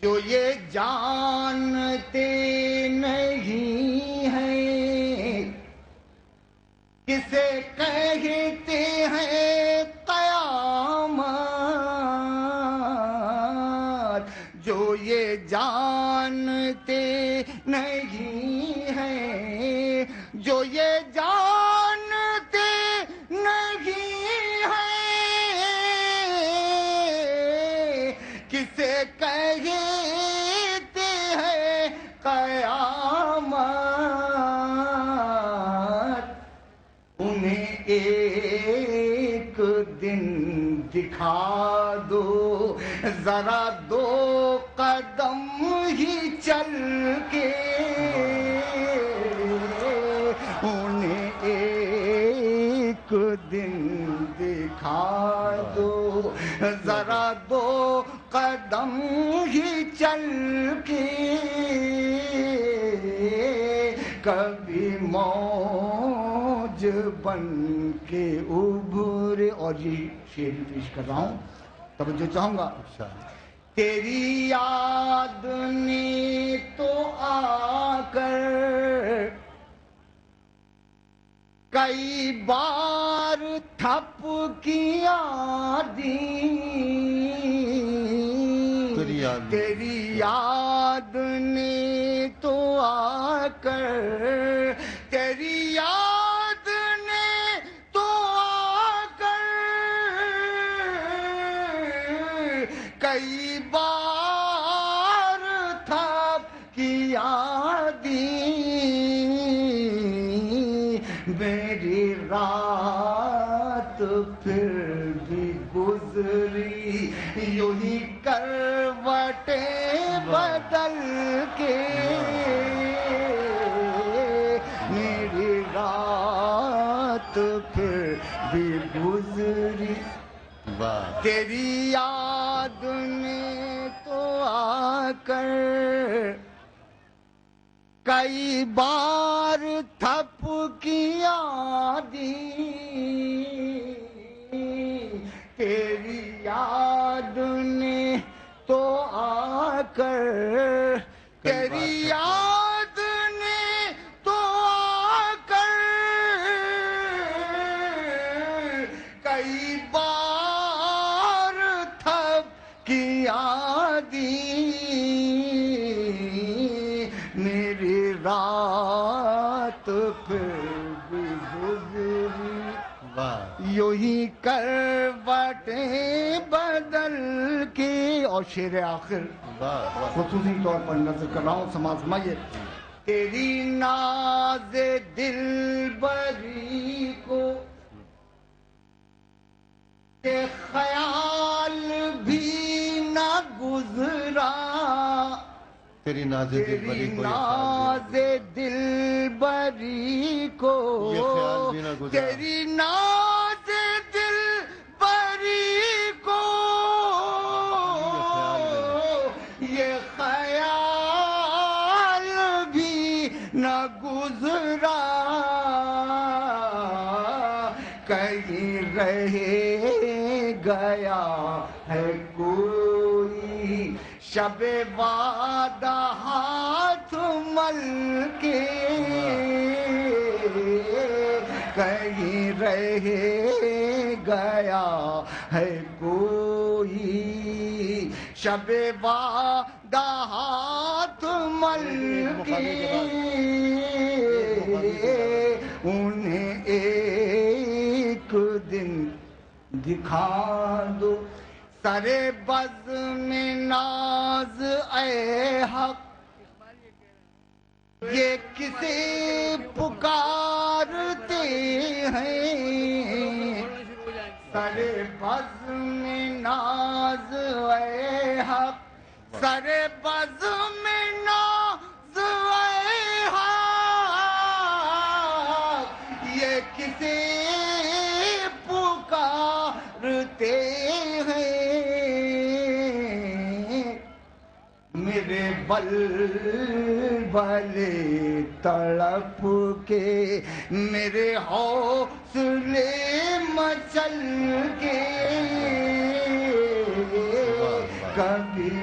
جو یہ جانتے نہیں ہیں کسے کہتے ہیں قیامت، جو یہ جانتے نہیں ہیں، جو یہ جانتے نہیں ہیں کسے کہتے ہیں قیامت، انہیں ایک دن دکھا دو ذرا دو قدم ہی چل کے، انہیں ایک دن دکھا دو ذرا دو قدم ہی چل کے، کبھی موج بن کے ابھرے. اور یہ شعر پیش کر رہا ہوں، توجہ چاہوں گا. تیری یاد نے تو آ کر کئی بار تھپ کیا دی، تیری یاد نے تو آ کر، تیری یاد نے تو آ کر کئی بار تھپ کیا دی، میری رات پھر بھی گزری یوں ہی کروٹیں بدل کے، میری رات پھر بھی گزری تیری یاد نے تو آ کر کئی بار تھپ کیا دی، تیری یاد نے تو آ کر، تیری یاد نے تو آ کر کئی بار تھپ کیا دی، میری رات پھر بھی گزری یوں ہی کروٹیں بدل کے. اور شعر آخر خصوصی طور پر نظر کر رہا ہوں، سماعت فرمائیے. تیری ناز دل بری کو کہ خیال بھی نہ گزرا، تیری ناز دل بری کو تیری ناز دل بری کو یہ خیال بھی نہ گزرا، کہیں رہ گیا ہے کوئی شب وعدہ ہاتھ مل کے، کہیں رہ گیا ہے کوئی شب وعدہ ہاتھ مل کے، انہیں ایک دن دکھا دو سرے بزم ناز اے حق، یہ کسے پکارتے ہیں، سرے بزم ناز اے حق، سرے بزم ناز اے حق، یہ کسے پکارتے ہیں، میرے بلبلے تڑپ کے میرے حوصلے مچل کے، کبھی